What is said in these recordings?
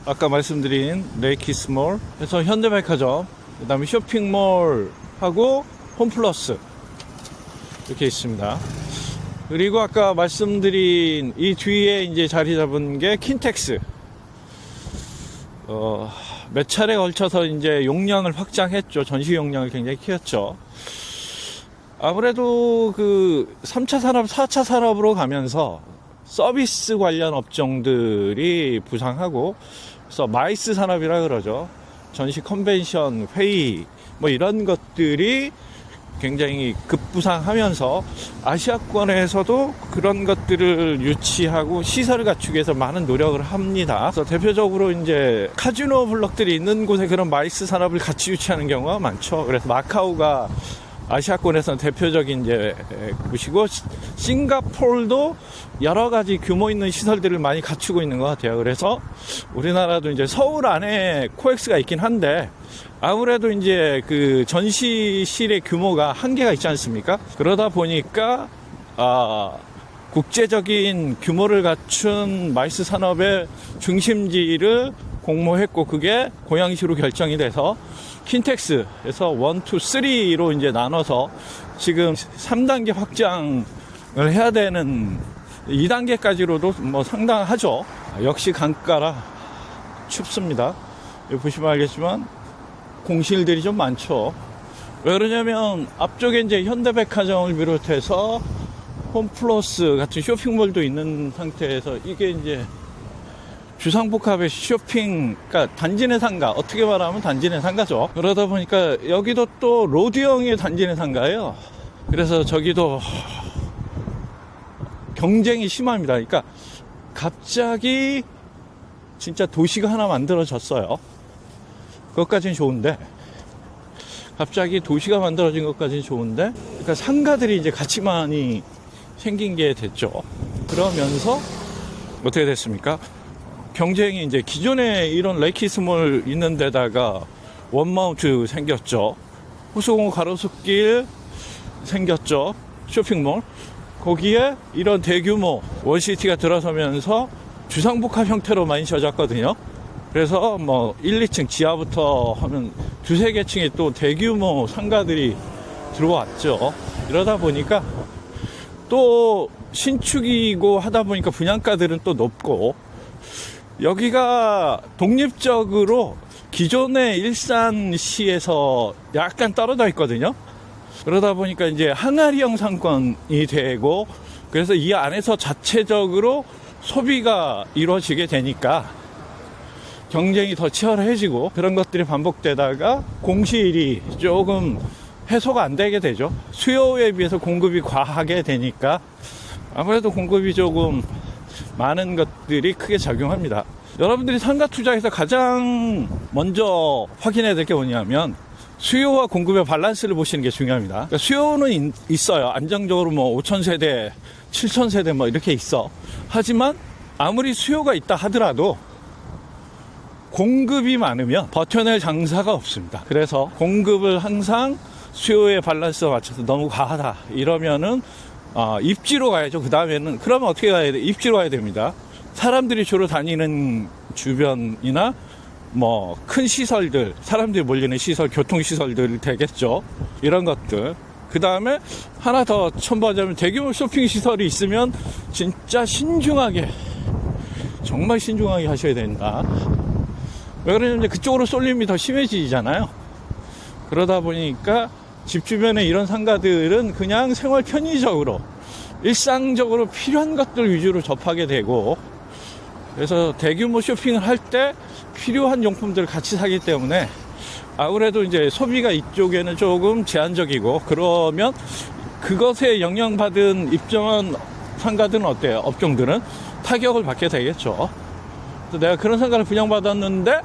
아까 말씀드린 레이키스몰, 그래서 현대백화점, 그 다음에 쇼핑몰하고 홈플러스 이렇게 있습니다. 그리고 아까 말씀드린 이 뒤에 이제 자리 잡은 게 킨텍스. 몇 차례 걸쳐서 이제 용량을 확장했죠. 전시 용량을 굉장히 키웠죠. 아무래도 그 3차 산업, 4차 산업으로 가면서 서비스 관련 업종들이 부상하고, 그래서 마이스 산업이라 그러죠. 전시 컨벤션, 회의, 뭐 이런 것들이 굉장히 급부상하면서 아시아권에서도 그런 것들을 유치하고 시설을 갖추기 위해서 많은 노력을 합니다. 그래서 대표적으로 이제 카지노 블록들이 있는 곳에 그런 마이스 산업을 같이 유치하는 경우가 많죠. 그래서 마카오가 아시아권에서는 대표적인 이제 곳이고, 싱가포르도 여러 가지 규모 있는 시설들을 많이 갖추고 있는 것 같아요. 그래서 우리나라도 이제 서울 안에 코엑스가 있긴 한데, 아무래도 이제 그 전시실의 규모가 한계가 있지 않습니까? 그러다 보니까 국제적인 규모를 갖춘 마이스 산업의 중심지를 공모했고, 그게 고양시로 결정이 돼서 킨텍스에서 1, 2, 3로 이제 나눠서 지금 3단계 확장을 해야 되는, 2단계까지로도 뭐 상당하죠. 역시 강가라 춥습니다. 여기 보시면 알겠지만 공실들이 좀 많죠. 왜 그러냐면 앞쪽에 이제 현대백화점을 비롯해서 홈플러스 같은 쇼핑몰도 있는 상태에서, 이게 이제 주상복합의 쇼핑, 그러니까 단지 내 상가, 어떻게 말하면 단지 내 상가죠. 그러다 보니까 여기도 또 로드형의 단지 내 상가예요. 그래서 저기도 경쟁이 심합니다. 그러니까 갑자기 진짜 도시가 하나 만들어졌어요. 그것까지는 좋은데, 갑자기 도시가 만들어진 것까지는 좋은데, 그러니까 상가들이 이제 같이 많이 생긴 게 됐죠. 그러면서 어떻게 됐습니까? 경쟁이 이제 기존에 이런 레이키스몰 있는 데다가 원마운트 생겼죠. 호수공원 가로수길 생겼죠. 쇼핑몰. 거기에 이런 대규모 원시티가 들어서면서 주상복합 형태로 많이 져졌거든요. 그래서 뭐 1, 2층 지하부터 하면 두세 개 층에 또 대규모 상가들이 들어왔죠. 이러다 보니까 또 신축이고 하다 보니까 분양가들은 또 높고, 여기가 독립적으로 기존의 일산시에서 약간 떨어져 있거든요. 그러다 보니까 이제 항아리형 상권이 되고, 그래서 이 안에서 자체적으로 소비가 이루어지게 되니까 경쟁이 더 치열해지고, 그런 것들이 반복되다가 공실이 조금 해소가 안 되게 되죠. 수요에 비해서 공급이 과하게 되니까 아무래도 공급이 조금 많은 것들이 크게 작용합니다. 여러분들이 상가 투자에서 가장 먼저 확인해야 될 게 뭐냐면 수요와 공급의 밸런스를 보시는 게 중요합니다. 그러니까 수요는 있어요. 안정적으로 뭐 5,000세대, 7,000세대 뭐 이렇게 있어. 하지만 아무리 수요가 있다 하더라도 공급이 많으면 버텨낼 장사가 없습니다. 그래서 공급을 항상 수요의 밸런스에 맞춰서 너무 과하다 이러면은 입지로 가야죠. 그 다음에는 그러면 어떻게 가야 돼? 입지로 가야 됩니다. 사람들이 주로 다니는 주변이나 뭐 큰 시설들, 사람들이 몰리는 시설, 교통시설들 되겠죠. 이런 것들. 그 다음에 하나 더 첨부하자면 대규모 쇼핑 시설이 있으면 진짜 신중하게, 정말 신중하게 하셔야 된다. 왜 그러냐면 그쪽으로 쏠림이 더 심해지잖아요. 그러다 보니까 집 주변에 이런 상가들은 그냥 생활 편의적으로 일상적으로 필요한 것들 위주로 접하게 되고, 그래서 대규모 쇼핑을 할 때 필요한 용품들을 같이 사기 때문에 아무래도 이제 소비가 이쪽에는 조금 제한적이고, 그러면 그것에 영향받은 입점한 상가들은 어때요? 업종들은 타격을 받게 되겠죠. 그래서 내가 그런 상가를 분양받았는데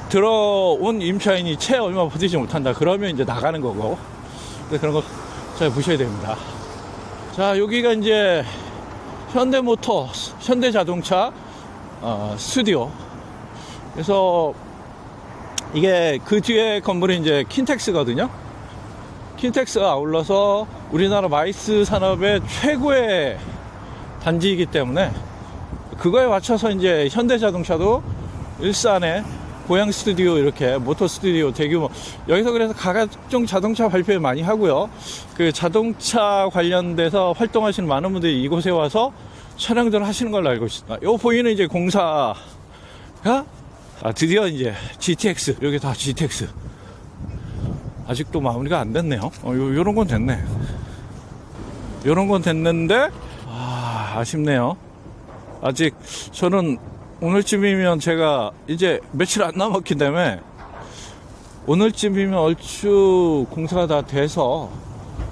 들어온 임차인이 채 얼마 버티지 못한다. 그러면 이제 나가는 거고. 그런 거 잘 보셔야 됩니다. 자, 여기가 이제 현대모터스, 현대자동차 스튜디오. 그래서 이게 그 뒤에 건물이 이제 킨텍스거든요. 킨텍스가 아울러서 우리나라 마이스 산업의 최고의 단지이기 때문에 그거에 맞춰서 이제 현대자동차도 일산에 고양 스튜디오, 이렇게 모터 스튜디오 대규모, 여기서 그래서 각종 자동차 발표 많이 하고요. 그 자동차 관련돼서 활동하시는 많은 분들이 이곳에 와서 촬영들을 하시는 걸로 알고 있습니다. 요 보이는 이제 공사가 드디어 이제 GTX, 여기 다 GTX. 아직도 마무리가 안 됐네요. 요런 건 됐네. 요런 건 됐는데 아쉽네요. 아직 저는 오늘쯤이면, 제가 이제 며칠 안 남았기 때문에 오늘쯤이면 얼추 공사가 다 돼서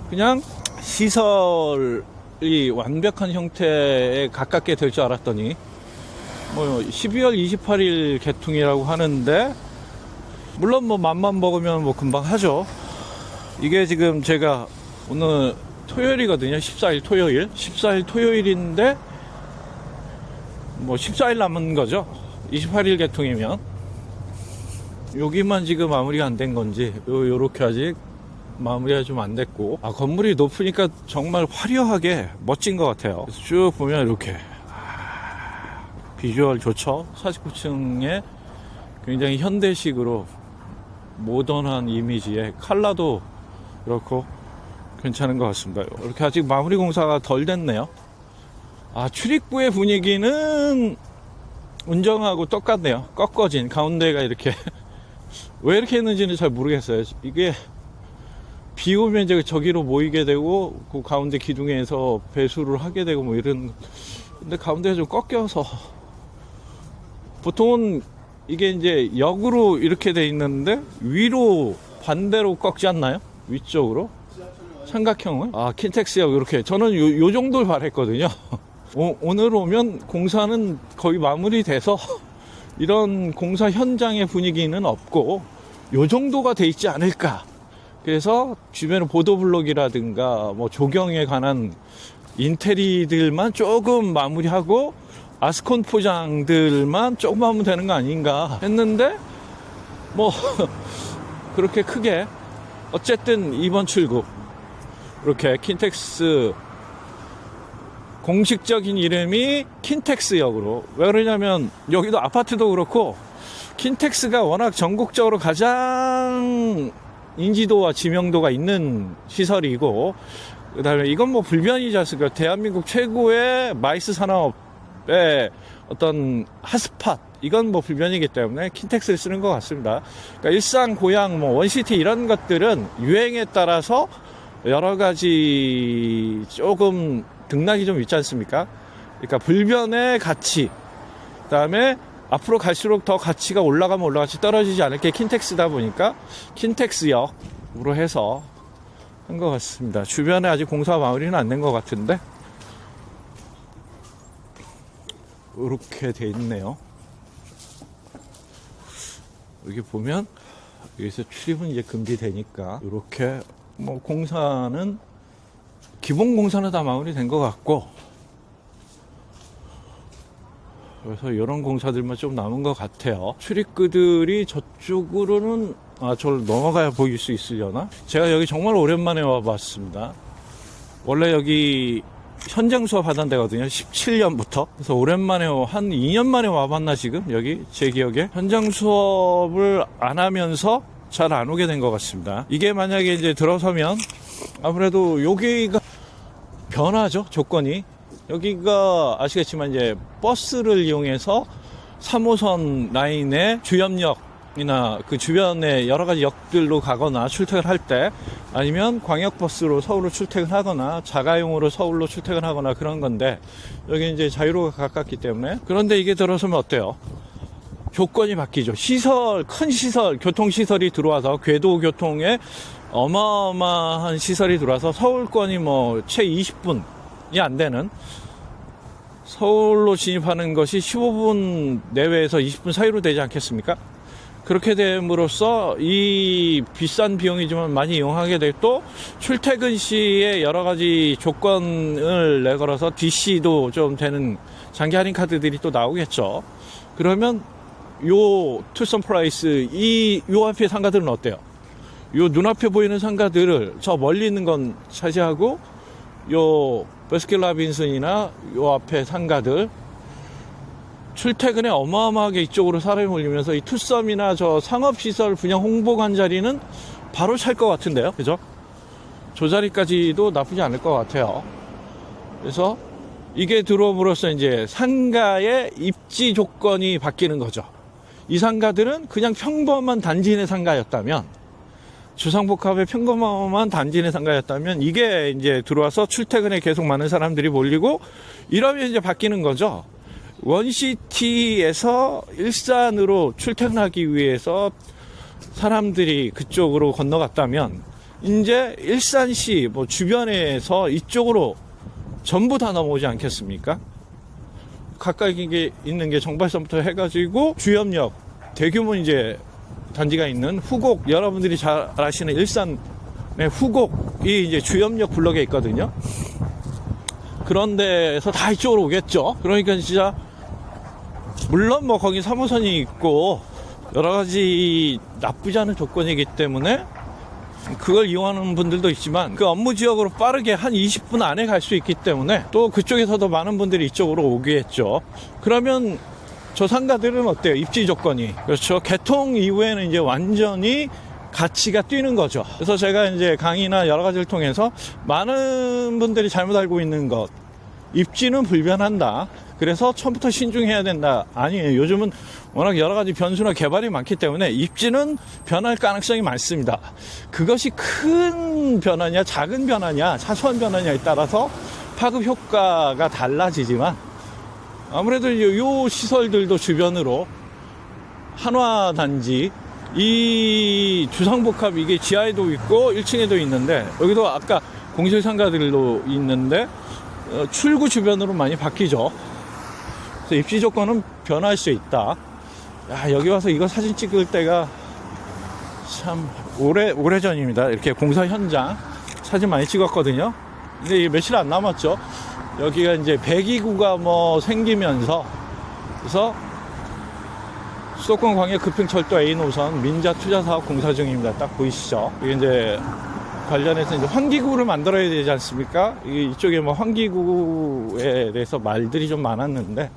그냥 시설이 완벽한 형태에 가깝게 될 줄 알았더니 12월 28일 개통이라고 하는데, 물론 맘만 먹으면 금방 하죠. 이게 지금 제가 오늘 토요일이거든요. 14일 토요일. 14일 토요일인데 14일 남은 거죠. 28일 개통이면. 여기만 지금 마무리가 안 된 건지, 요렇게 아직 마무리가 좀 안 됐고, 건물이 높으니까 정말 화려하게 멋진 것 같아요. 그래서 쭉 보면 이렇게 비주얼 좋죠. 49층에 굉장히 현대식으로 모던한 이미지에 컬러도 그렇고 괜찮은 것 같습니다. 이렇게 아직 마무리 공사가 덜 됐네요. 출입구의 분위기는 운정하고 똑같네요. 꺾어진 가운데가 이렇게 왜 이렇게 했는지는 잘 모르겠어요. 이게 비 오면 이제 저기로 모이게 되고, 그 가운데 기둥에서 배수를 하게 되고 이런, 근데 가운데가 좀 꺾여서, 보통은 이게 이제 역으로 이렇게 돼 있는데 위로 반대로 꺾지 않나요? 위쪽으로 삼각형을. 킨텍스역 이렇게, 저는 요 정도를 바랬거든요. 오늘 오면 공사는 거의 마무리돼서 이런 공사 현장의 분위기는 없고 요 정도가 돼 있지 않을까. 그래서 주변에 보도블록이라든가 조경에 관한 인테리들만 조금 마무리하고 아스콘 포장들만 조금 하면 되는 거 아닌가 했는데, 그렇게 크게. 어쨌든 이번 출구 이렇게 킨텍스, 공식적인 이름이 킨텍스역으로. 왜 그러냐면 여기도 아파트도 그렇고 킨텍스가 워낙 전국적으로 가장 인지도와 지명도가 있는 시설이고, 그 다음에 이건 불변이지 않습니까? 대한민국 최고의 마이스 산업의 어떤 핫스팟, 이건 불변이기 때문에 킨텍스를 쓰는 것 같습니다. 그러니까 일산, 고양, 원시티 이런 것들은 유행에 따라서 여러 가지 조금 등락이 좀 있지 않습니까? 그러니까 불변의 가치, 그 다음에 앞으로 갈수록 더 가치가 올라가면 올라갈지 떨어지지 않을 게 킨텍스다 보니까 킨텍스역으로 해서 한 것 같습니다. 주변에 아직 공사 마무리는 안 된 것 같은데 이렇게 돼 있네요. 여기 보면 여기서 출입은 이제 금지되니까 이렇게 공사는, 기본 공사는 다 마무리된 것 같고, 그래서 이런 공사들만 좀 남은 것 같아요. 출입구들이 저쪽으로는 저를 넘어가야 보일 수 있으려나? 제가 여기 정말 오랜만에 와봤습니다. 원래 여기 현장 수업 하던 데거든요. 17년부터. 그래서 오랜만에 한 2년 만에 와봤나 지금 여기 제 기억에. 현장 수업을 안 하면서 잘 안 오게 된 것 같습니다. 이게 만약에 이제 들어서면 아무래도 여기가 변하죠, 조건이. 여기가 아시겠지만 이제 버스를 이용해서 3호선 라인의 주염역이나 그 주변의 여러 가지 역들로 가거나 출퇴근할 때, 아니면 광역버스로 서울로 출퇴근하거나 자가용으로 서울로 출퇴근하거나 그런 건데, 여기 이제 자유로가 가깝기 때문에. 그런데 이게 들어서면 어때요? 조건이 바뀌죠. 시설, 큰 시설, 교통시설이 들어와서, 궤도교통에 어마어마한 시설이 들어와서 서울권이 채 20분이 안 되는, 서울로 진입하는 것이 15분 내외에서 20분 사이로 되지 않겠습니까? 그렇게 됨으로써 이 비싼 비용이지만 많이 이용하게 되고, 또 출퇴근 시에 여러 가지 조건을 내걸어서 DC도 좀 되는 장기 할인 카드들이 또 나오겠죠. 그러면 요 투썸 프라이스, 요 앞에 상가들은 어때요? 요 눈앞에 보이는 상가들을 저 멀리 있는 건 차지하고, 요 베스킨라빈슨이나 요 앞에 상가들 출퇴근에 어마어마하게 이쪽으로 사람이 몰리면서 이 투썸이나 저 상업시설 분양 홍보관 자리는 바로 찰 것 같은데요. 그죠? 저 자리까지도 나쁘지 않을 것 같아요. 그래서 이게 들어옴으로써 이제 상가의 입지 조건이 바뀌는 거죠. 이 상가들은 그냥 평범한 단지 내 상가였다면, 주상복합의 평범한 단지 내 상가였다면, 이게 이제 들어와서 출퇴근에 계속 많은 사람들이 몰리고, 이러면 이제 바뀌는 거죠. 원시티에서 일산으로 출퇴근하기 위해서 사람들이 그쪽으로 건너갔다면, 이제 일산시 뭐 주변에서 이쪽으로 전부 다 넘어오지 않겠습니까? 가까이 있는 게 정발선부터 해가지고 주염역, 대규모 이제 단지가 있는 후곡, 여러분들이 잘 아시는 일산의 후곡이 이제 주염역 블럭에 있거든요. 그런 데서 다 이쪽으로 오겠죠. 그러니까 진짜 물론 뭐 거기 3호선이 있고 여러 가지 나쁘지 않은 조건이기 때문에 그걸 이용하는 분들도 있지만, 그 업무 지역으로 빠르게 한 20분 안에 갈 수 있기 때문에 또 그쪽에서도 많은 분들이 이쪽으로 오겠죠. 그러면 저 상가들은 어때요? 입지 조건이. 그렇죠. 개통 이후에는 이제 완전히 가치가 뛰는 거죠. 그래서 제가 이제 강의나 여러 가지를 통해서 많은 분들이 잘못 알고 있는 것, 입지는 불변한다, 그래서 처음부터 신중해야 된다. 아니에요. 요즘은 워낙 여러 가지 변수나 개발이 많기 때문에 입지는 변할 가능성이 많습니다. 그것이 큰 변화냐 작은 변화냐 사소한 변화냐에 따라서 파급 효과가 달라지지만, 아무래도 이 시설들도 주변으로 한화단지, 이 주상복합, 이게 지하에도 있고 1층에도 있는데, 여기도 아까 공실상가들도 있는데 출구 주변으로 많이 바뀌죠. 그래서 입지 조건은 변할 수 있다. 야, 여기 와서 이거 사진 찍을 때가 참 오래전입니다. 이렇게 공사 현장 사진 많이 찍었거든요. 근데 이게 며칠 안 남았죠. 여기가 이제 배기구가 뭐 생기면서, 그래서 수도권 광역 급행철도 A 노선 민자 투자 사업 공사 중입니다. 딱 보이시죠? 이게 이제 관련해서 이제 환기구를 만들어야 되지 않습니까? 이쪽에 뭐 환기구에 대해서 말들이 좀 많았는데,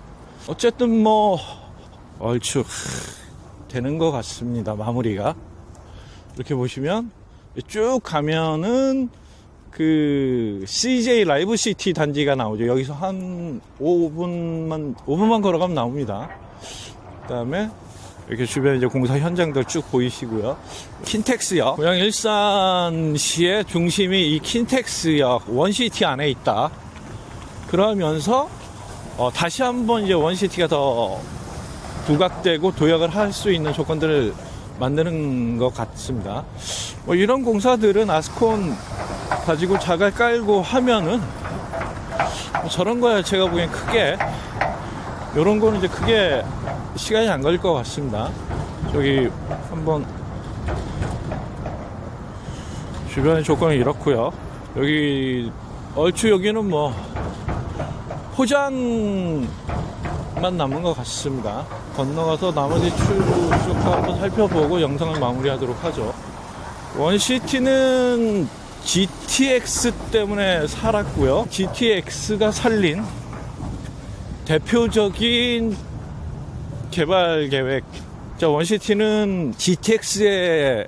어쨌든 뭐 얼추 되는 것 같습니다. 마무리가. 이렇게 보시면 쭉 가면은 그 CJ 라이브 시티 단지가 나오죠. 여기서 한 5분만 걸어가면 나옵니다. 그 다음에 이렇게 주변에 이제 공사 현장들 쭉 보이시고요. 킨텍스역, 고양 일산시의 중심이 이 킨텍스역 원시티 안에 있다. 그러면서 다시 한번 이제 원시티가 더 부각되고 도약을 할 수 있는 조건들을 만드는 것 같습니다. 뭐 이런 공사들은 아스콘 가지고 자갈 깔고 하면은 뭐 저런 거야 제가 보기엔 크게, 요런 거는 이제 크게 시간이 안 걸릴 것 같습니다. 저기 한번 주변의 조건이 이렇고요. 여기 얼추 여기는 뭐 포장만 남은 것 같습니다. 건너가서 나머지 출구 쭉 한번 살펴보고 영상을 마무리하도록 하죠. 원시티는 GTX 때문에 살았고요. GTX가 살린 대표적인 개발 계획. 자, 원시티는 GTX에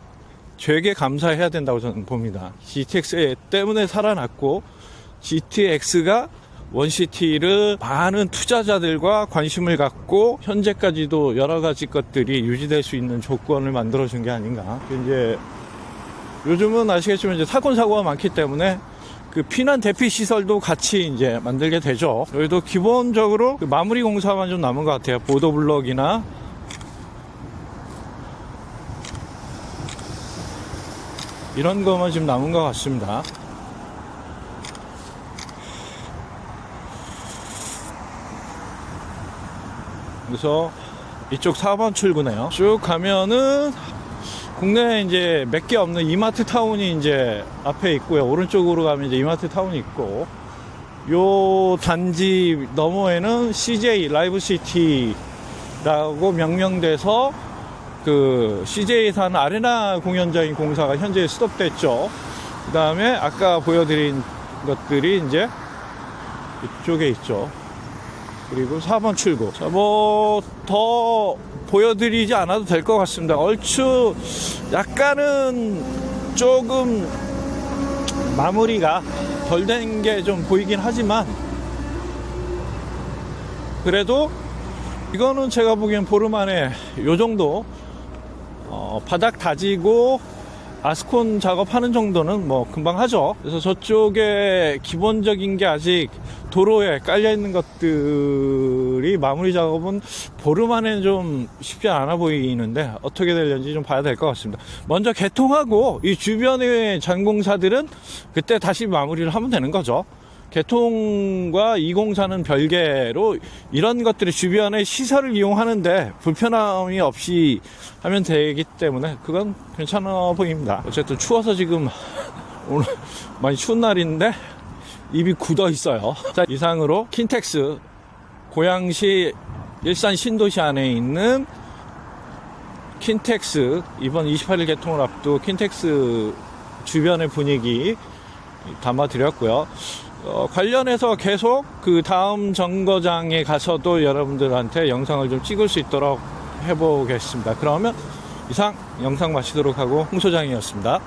되게 감사해야 된다고 저는 봅니다. GTX 때문에 살아났고, GTX가 원시티를 많은 투자자들과 관심을 갖고 현재까지도 여러 가지 것들이 유지될 수 있는 조건을 만들어준 게 아닌가. 이제 요즘은 아시겠지만 이제 사건 사고가 많기 때문에 그 피난 대피 시설도 같이 이제 만들게 되죠. 여기도 기본적으로 그 마무리 공사만 좀 남은 것 같아요. 보도블럭이나 이런 것만 지금 남은 것 같습니다. 그래서 이쪽 4번 출구네요. 쭉 가면은 국내에 이제 몇 개 없는 이마트 타운이 이제 앞에 있고요. 오른쪽으로 가면 이제 이마트 타운이 있고, 요 단지 너머에는 CJ 라이브 시티라고 명명돼서 그 CJ에서 하는 아레나 공연장인 공사가 현재 스톱됐죠. 그 다음에 아까 보여드린 것들이 이제 이쪽에 있죠. 그리고 4번 출구. 자, 뭐 더 보여드리지 않아도 될 것 같습니다. 얼추 약간은 조금 마무리가 덜 된 게 좀 보이긴 하지만, 그래도 이거는 제가 보기엔 보름 안에 요 정도 바닥 다지고 아스콘 작업하는 정도는 뭐 금방 하죠. 그래서 저쪽에 기본적인 게 아직 도로에 깔려 있는 것들이 마무리 작업은 보름 안에는 좀 쉽지 않아 보이는데, 어떻게 되려는지 좀 봐야 될 것 같습니다. 먼저 개통하고 이 주변의 잔공사들은 그때 다시 마무리를 하면 되는 거죠. 개통과 이 공사는 별개로 이런 것들이 주변의 시설을 이용하는데 불편함이 없이 하면 되기 때문에 그건 괜찮아 보입니다. 어쨌든 추워서 지금 오늘 많이 추운 날인데 입이 굳어 있어요. 자, 이상으로 킨텍스, 고양시 일산 신도시 안에 있는 킨텍스, 이번 28일 개통을 앞두 킨텍스 주변의 분위기 담아드렸고요. 관련해서 계속 그 다음 정거장에 가서도 여러분들한테 영상을 좀 찍을 수 있도록 해보겠습니다. 그러면 이상 영상 마치도록 하고 홍 소장이었습니다.